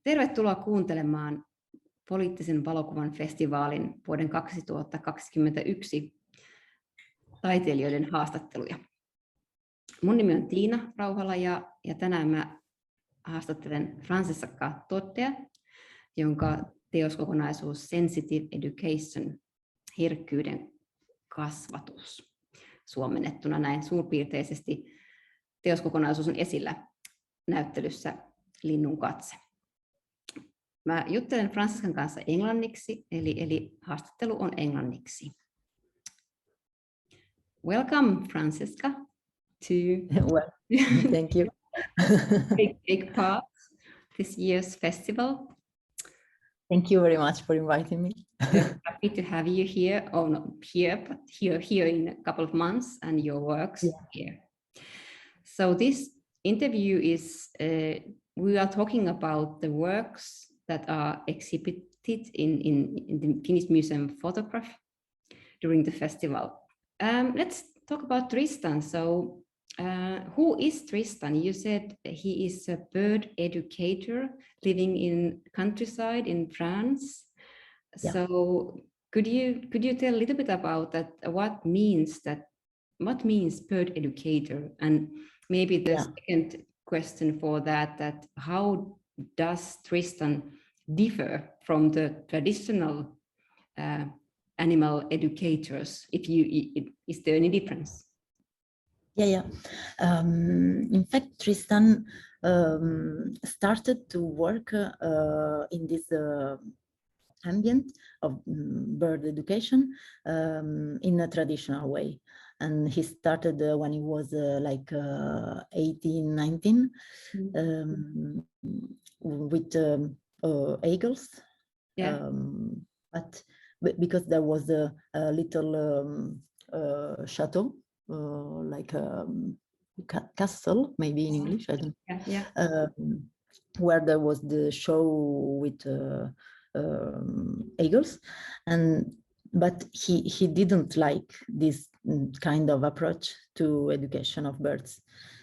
Tervetuloa kuuntelemaan Poliittisen valokuvan festivaalin vuoden 2021 taiteilijoiden haastatteluja. Mun nimi on Tiina Rauhala ja tänään mä haastattelen Francesca Toddea, jonka teoskokonaisuus Sensitive Education, herkkyyden kasvatus, suomennettuna näin suurpiirteisesti. Teoskokonaisuus on esillä näyttelyssä Linnun katse. Mä juttelen Francescan kanssa englanniksi, eli haastattelu on englanniksi. Welcome, Francesca, to well, thank you. take part this year's festival. Thank you very much for inviting me. Happy to have you here, or not here, but here in a couple of months, and your works here. So this interview is, we are talking about the works that are exhibited in the Finnish Museum of Photography during the festival. Let's talk about Tristan. So who is Tristan? You said he is a bird educator living in countryside in France. Yeah. So could you tell a little bit about that? What means bird educator? And maybe the second question for that how does Tristan differ from the traditional animal educators? Is there any difference? In fact, Tristan started to work in this ambient of bird education in a traditional way. And he started when he was 18, 19 with eagles. But because there was a little chateau, like a castle, maybe in English, I don't know, where there was the show with eagles, but he didn't like this kind of approach to education of birds,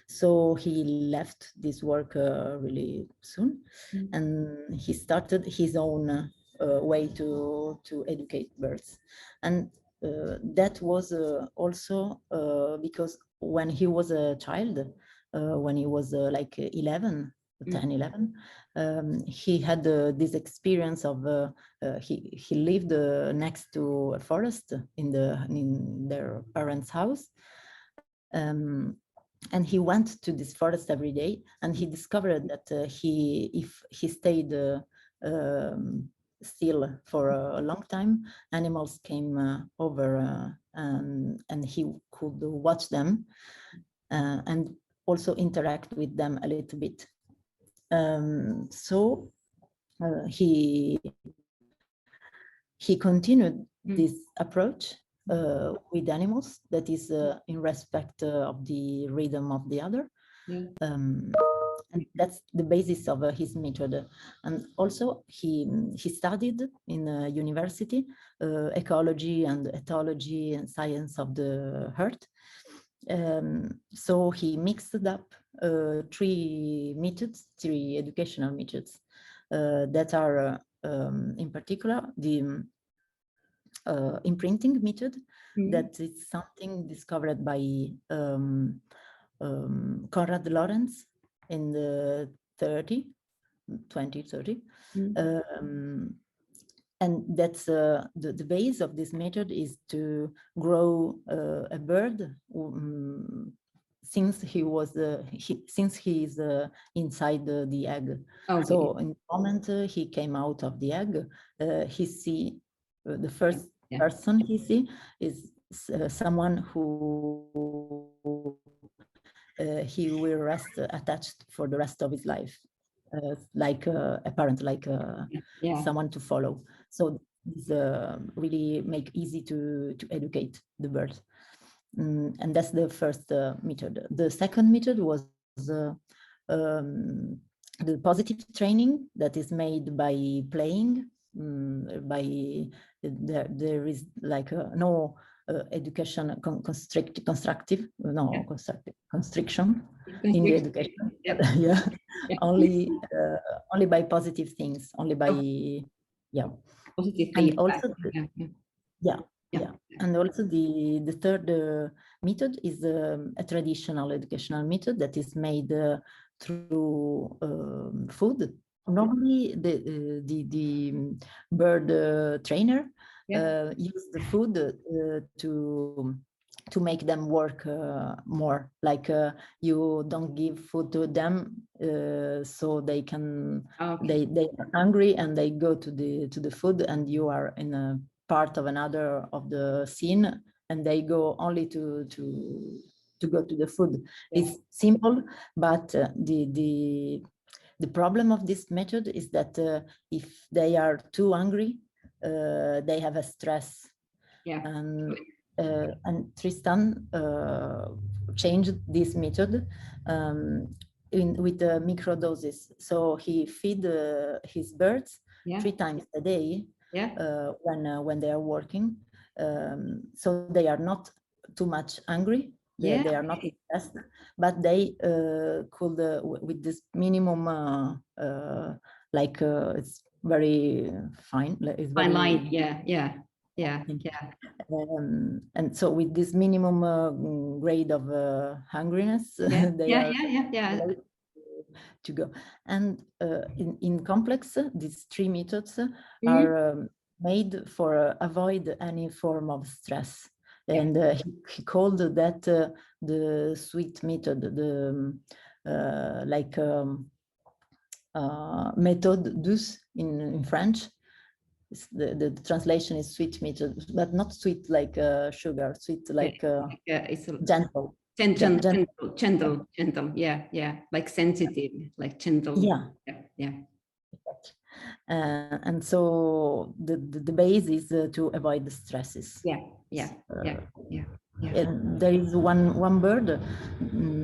so he left this work really soon, and he started his own way to educate birds. And that was also because when he was a child, when he was 11, he had this experience of he lived next to a forest in their parents' house, and he went to this forest every day, and he discovered that if he stayed still for a long time, animals came over and he could watch them and also interact with them a little bit. So he continued this approach with animals, that is in respect of the rhythm of the other. And that's the basis of his method. And also he studied in a university ecology and ethology and science of the earth. So he mixed up three educational methods that are in particular the imprinting method, that is something discovered by Konrad Lorenz in the 2030, and that's the base of this method is to grow a bird since he is inside the egg. Okay. So in the moment he came out of the egg, he see the first person he see is someone who he will rest attached for the rest of his life, like a parent, like someone to follow. So this really make easy to educate the bird, and that's the first method. The second method was the positive training that is made by playing. There is no education constriction in the education. only by positive things, only by positive and feedback. also and also the third method is a traditional educational method that is made through food. Normally the bird trainer use the food to make them work more. Like you don't give food to them so they can they are hungry and they go to the food, and you are in a part of another of the scene and they go only to go to the food. It's simple, but the problem of this method is that if they are too hungry, they have a stress. And Tristan changed this method with micro doses. So he feed his birds 3 times a day when they are working, so they are not too much hungry. They are not stressed, but they could with this minimum like it's very fine. It's very fine line. And so with this minimum grade of hungriness, they are to go. And in complex, these 3 methods are made for avoid any form of stress. And he called that the sweet method, the like méthode douce in French. The translation is sweet method, but not sweet like sugar, sweet like it's gentle. Gentle, like sensitive, like gentle. And so the base is to avoid the stresses. There is one bird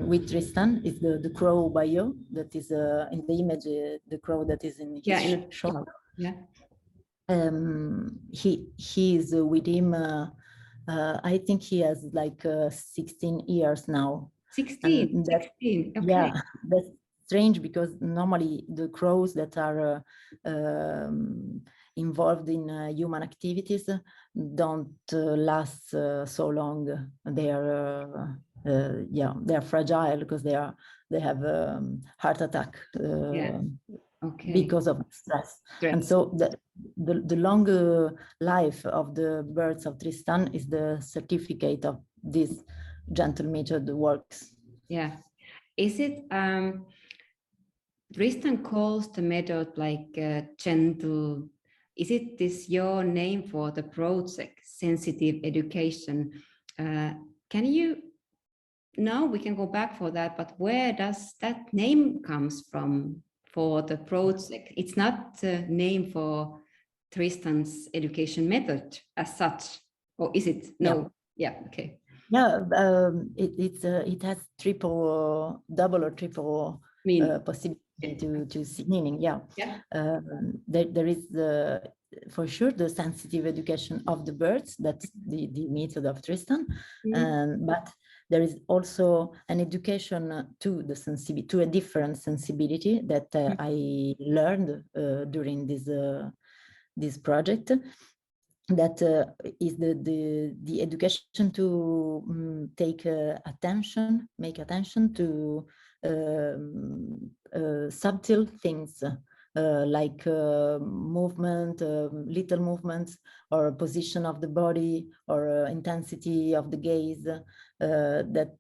with Tristan, is the crow bio, that is in the image, the crow that is in his shop. He is with him. I think he has like 16 years now. 16. Okay. Yeah, that's strange because normally the crows that are involved in human activities don't last so long. They are they are fragile because they have heart attack because of stress. And so the longer life of the birds of Tristan is the certificate of this gentle method works. Is it Tristan calls the method like gentle? Is it this your name for the project, sensitive education? Can you, now we can go back for that, but where does that name comes from for the project? It's not the name for Tristan's education method as such, or is it? No. Okay. It has double or triple possibility to see meaning. There is for sure the sensitive education of the birds. That's the method of Tristan, but there is also an education to the sensibility, to a different sensibility that I learned during this project. That is the education to make attention to subtle things like movement, little movements, or position of the body, or intensity of the gaze, that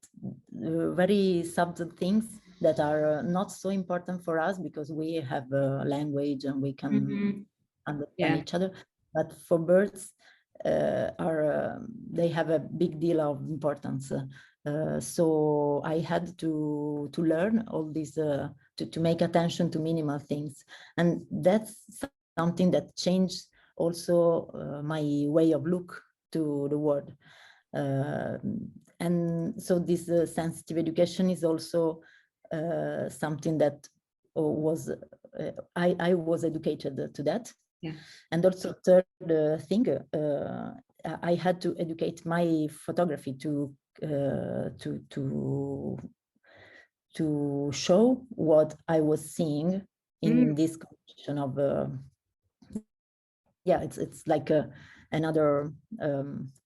very subtle things that are not so important for us because we have a language and we can understand each other. But for birds, they have a big deal of importance. So I had to learn all this to make attention to minimal things, and that's something that changed also my way of look to the world. And so this sensitive education is also something that was I was educated to that. And also third thing, I had to educate my photography to to show what I was seeing in this condition of it's like another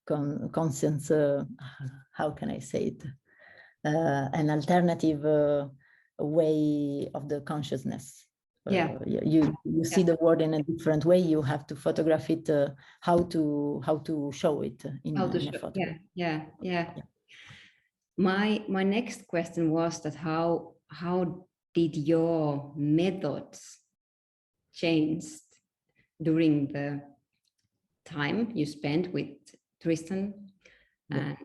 conscience, how can I say it, an alternative way of the consciousness. You see the world in a different way. You have to photograph it, how to show it in a photograph. My next question was that how did your methods change during the time you spent with Tristan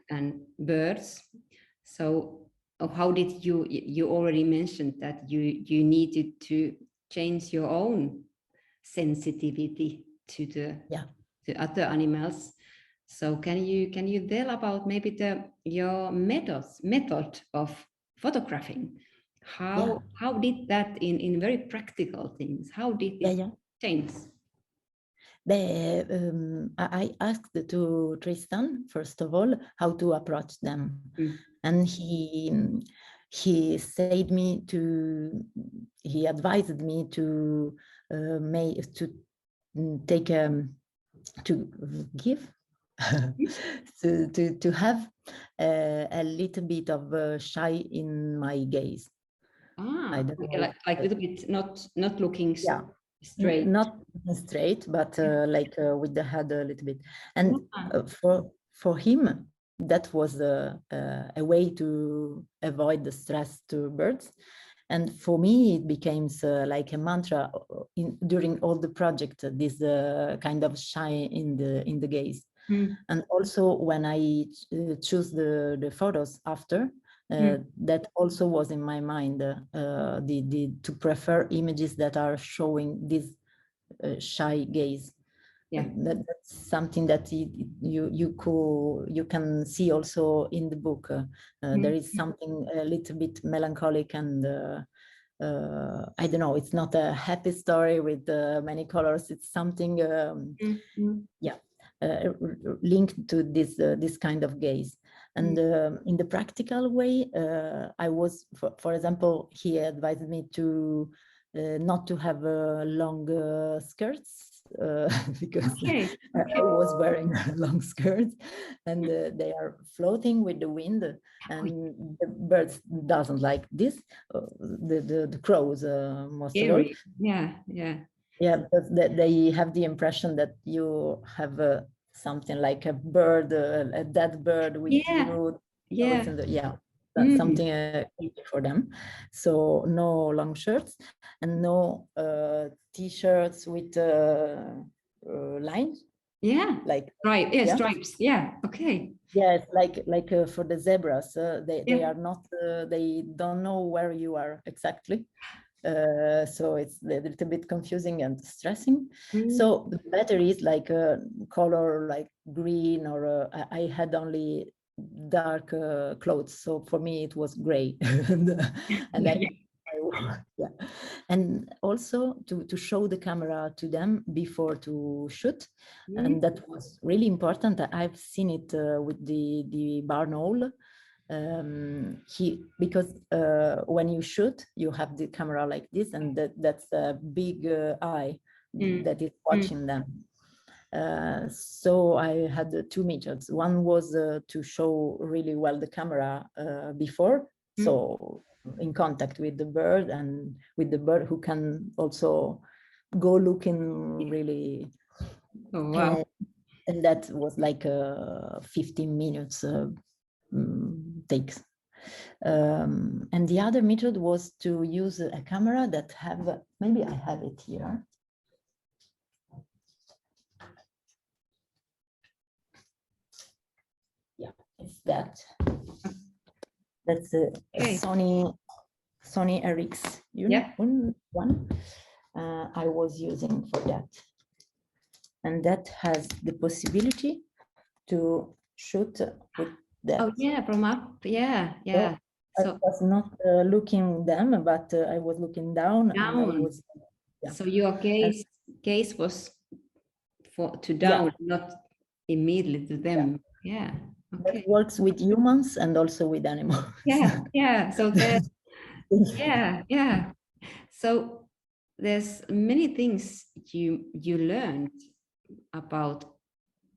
and birds? So how did you already mentioned that you needed to change your own sensitivity to the other animals. So can you tell about maybe your method of photographing? How did that in very practical things? How did it change? I asked to Tristan, first of all, how to approach them, and he said me he advised me to give to have a little bit of shy in my gaze. I don't know. Like a little bit, not looking straight. Not straight, but like with the head a little bit. And for him, that was a way to avoid the stress to birds. And for me, it became like a mantra during all the project, this kind of shine in the gaze. And also when I choose the photos after, that also was in my mind, to prefer images that are showing this shy gaze. That's something that you can see also in the book. There is something a little bit melancholic and I don't know, it's not a happy story with many colors. It's something linked to this kind of gaze. And in the practical way, I was, for example, he advised me to not to have long skirts, because I was wearing long skirts, and they are floating with the wind, and the birds doesn't like this. The crows, most of all. Because they have the impression that you have something like a bird, a dead bird with you. That's something for them. So no long shirts and no t-shirts with lines. Like stripes. Okay. Yes, like for the zebras, they are not. They don't know where you are exactly. So it's a little bit confusing and stressing. So the better is like a color like green, or I had only dark clothes, so for me it was gray. And also to show the camera to them before to shoot, and that was really important. I've seen it with the barn owl. Because when you shoot, you have the camera like this, and that's a big eye that is watching them. So I had two methods. One was to show really well the camera before, so in contact with the bird, and with the bird who can also go looking really. Oh, wow. And that was like 15 minutes takes. And the other method was to use a camera that have, maybe I have it here. Yeah, it's that. That's a Sony Ericsson one I was using for that. And that has the possibility to shoot with that. Oh yeah, from up, yeah. So I was not looking them, but I was looking down. And I was, So your gaze was to down, not immediately to them. Okay. That works with humans and also with animals. So Yeah. So there's many things you learned about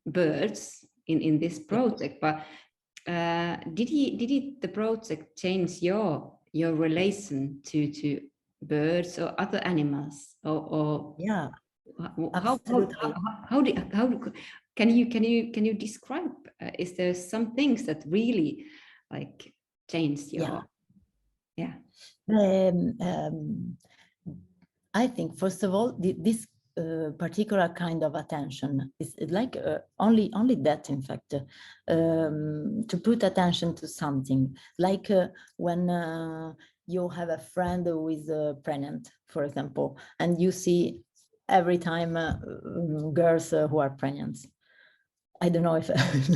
birds in this project, but did the project change your relation to birds or other animals, or Yeah, how absolutely. can you describe, is there some things that really like changed your I think, first of all, this particular kind of attention is like only that, in fact, to put attention to something, like when you have a friend who is pregnant, for example, and you see every time girls who are pregnant. I don't know if it's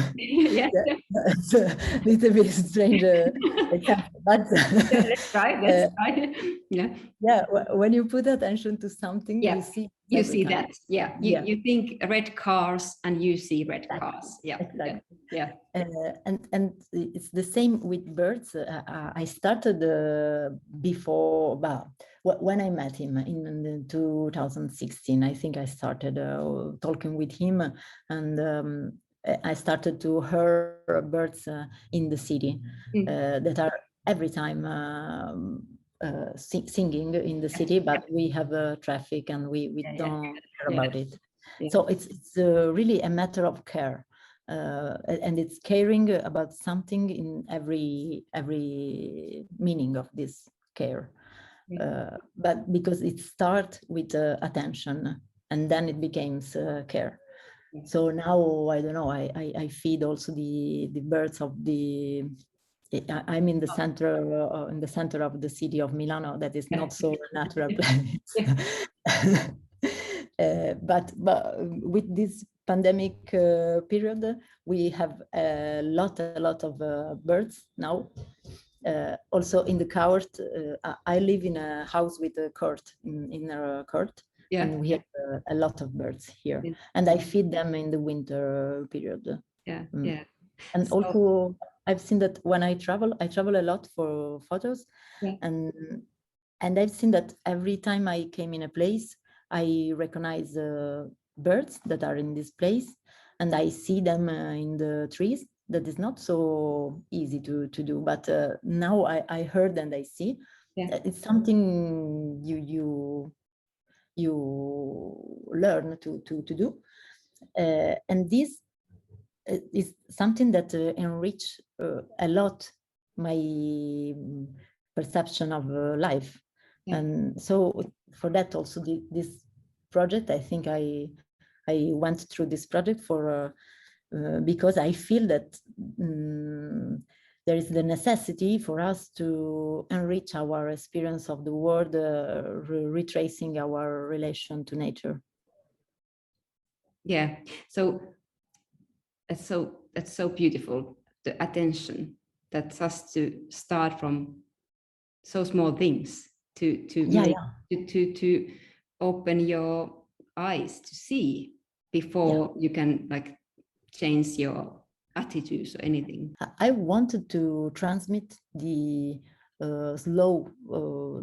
a little bit strange example, but let's try. Yeah, when you put attention to something, you see that. You think red cars and you see red cars. Exactly. And it's the same with birds. I started before, when I met him in 2016, I think I started talking with him, and I started to hear birds in the city that are every time singing in the city, but we have traffic and we don't care about it. So it's really a matter of care. And it's caring about something in every meaning of this care, but because it starts with attention and then it becomes care. So now I don't know, I feed also the birds of the I'm in the center of the city of Milano. That is not so natural place. But with this pandemic period, we have a lot of birds now. Also in the court, I live in a house with a court, in a court, and we have a lot of birds here, and I feed them in the winter period. And so, also I've seen that when I travel a lot for photos, and I've seen that every time I came in a place, I recognize birds that are in this place, and I see them in the trees. That is not so easy to do, but now I heard and I see. It's something you learn to do, and this is something that enrich a lot my perception of life. And so for that also this project, I think I went through this project for because I feel that there is the necessity for us to enrich our experience of the world, retracing our relation to nature. So that's so beautiful, the attention that has to start from so small things to open your eyes to see before you can like change your attitudes or anything. I wanted to transmit the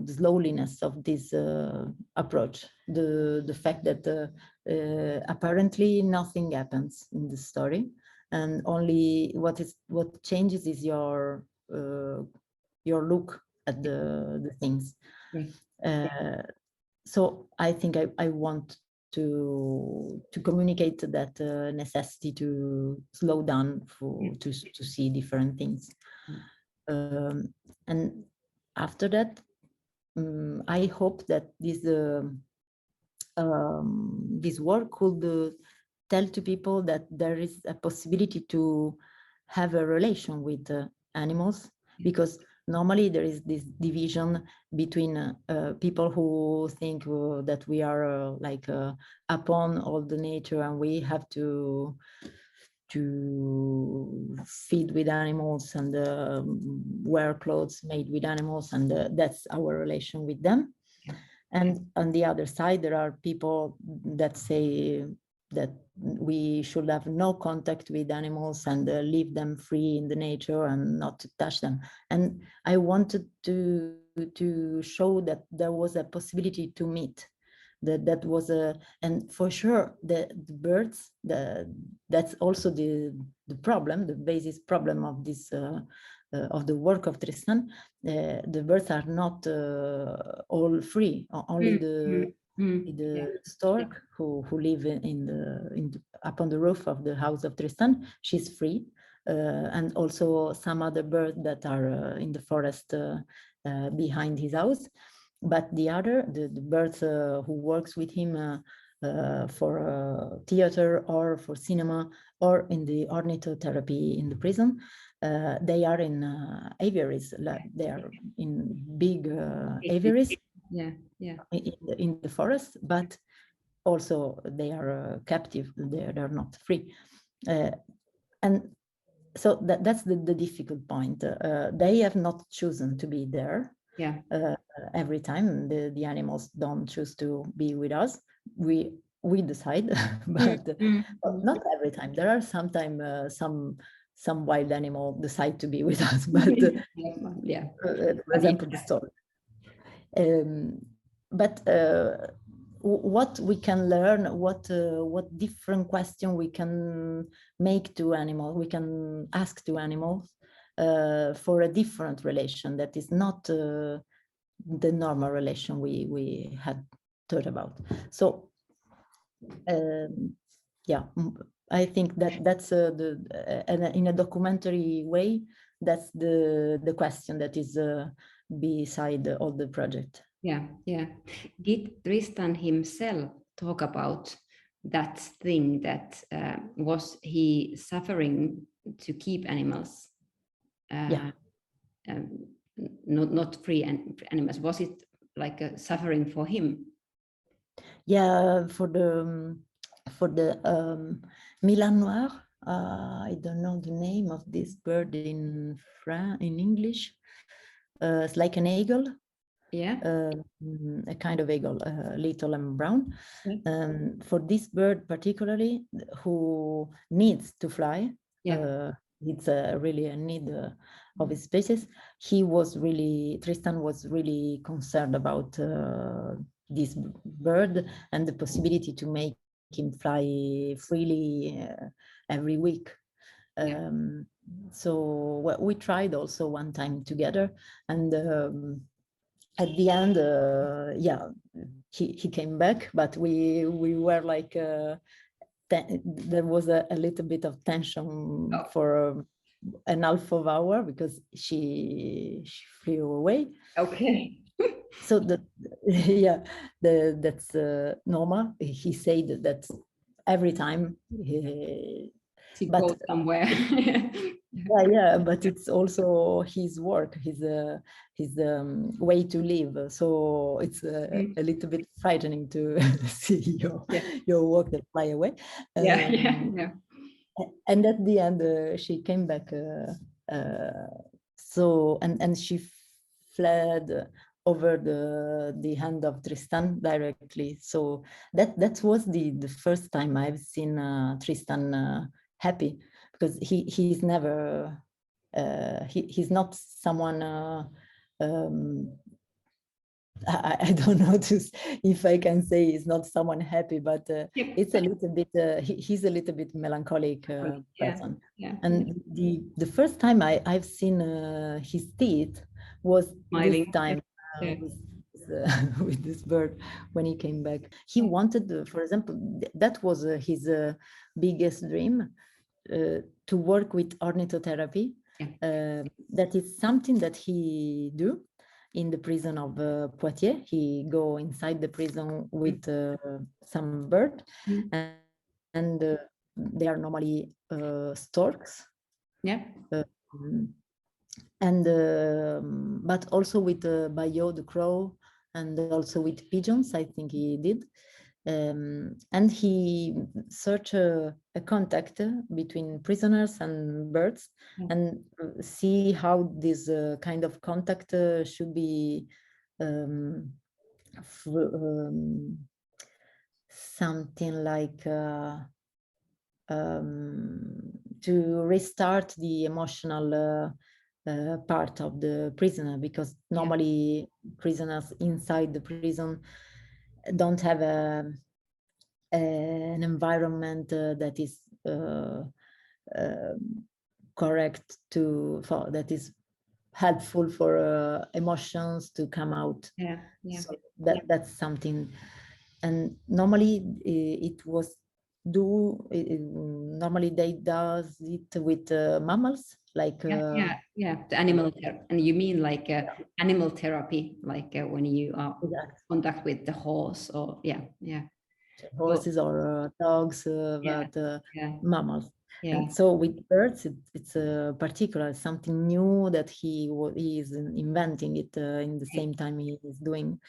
slowliness of this approach, the fact that apparently nothing happens in the story, and only what changes is your look at the things. So I think I want to communicate that necessity to slow down to see different things. And after that, I hope that this work could tell to people that there is a possibility to have a relation with animals, because normally there is this division between people who think that we are upon all the nature and we have to feed with animals and wear clothes made with animals, and that's our relation with them. And on the other side, there are people that say that we should have no contact with animals and leave them free in the nature and not to touch them. And I wanted to show that there was a possibility to meet. That was and for sure the birds, that's also the problem, the basis problem of this of the work of Tristan. The birds are not all free. Only the stork who live up on the roof of the house of Tristan, she's free, and also some other birds that are in the forest behind his house. But the birds who works with him for theater or for cinema or in the ornithotherapy in the prison, they are in aviaries. They are in big aviaries. In the forest, but also they are captive. They're not free, and so that's the difficult point. They have not chosen to be there. Every time the animals don't choose to be with us, we decide, but not every time. There are sometimes some wild animal decide to be with us, but for example the stork. But what we can learn, what different question we can make to animals, we can ask to animals for a different relation that is not the normal relation we had thought about. So yeah, I think that's in a documentary way, that's the question that is beside all the project. Did Tristan himself talk about that thing that was he suffering to keep animals? Not free animals. Was it like a suffering for him? Yeah, for the Milan Noir. I don't know the name of this bird in English. It's like an eagle. A kind of eagle, little and brown. For this bird particularly, who needs to fly, it's really a need of his species. Tristan was really concerned about this bird and the possibility to make him fly freely every week. So we tried also one time together, and at the end, he came back, but we were like, there was a little bit of tension for an half of hour because she flew away. So that's normal. He said that every time he goes somewhere. But it's also his work, his way to live. So it's a little bit frightening to see your work that fly away. And at the end, she came back. So and she fled over the hand of Tristan directly. So that was the first time I've seen Tristan happy, because he's never he's not someone I don't know if I can say he's not someone happy, but it's a little bit he's a little bit melancholic person. And the first time I've seen his teeth was smiling. This time with this bird when he came back. He wanted, for example, that was his biggest dream, to work with ornithotherapy. That is something that he do in the prison of Poitiers. He go inside the prison with some bird, and they are normally storks. And but also with Bayeux the crow, and also with pigeons, I think he did. And he searched a contact between prisoners and birds, and see how this kind of contact should be something like to restart the emotional part of the prisoner, because normally prisoners inside the prison don't have an environment that is correct that is helpful for emotions to come out. So that's something. And normally normally they does it with mammals, like the animal therapy. And you mean like animal therapy, like when you are contact with the horse, or horses or dogs, but mammals. And so with birds, it's particular, something new that he is inventing it in the same time he is doing.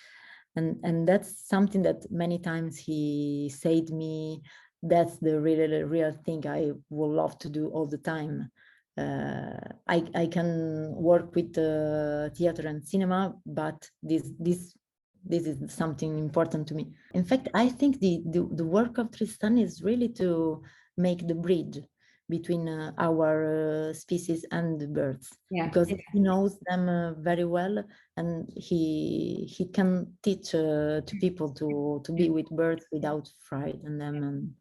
And that's something that many times he said to me, that's the real thing I would love to do all the time. I can work with theater and cinema, but this is something important to me. In fact, I think the work of Tristan is really to make the bridge between our species and the birds, because he knows them very well, and he can teach to people to be with birds without frighten them.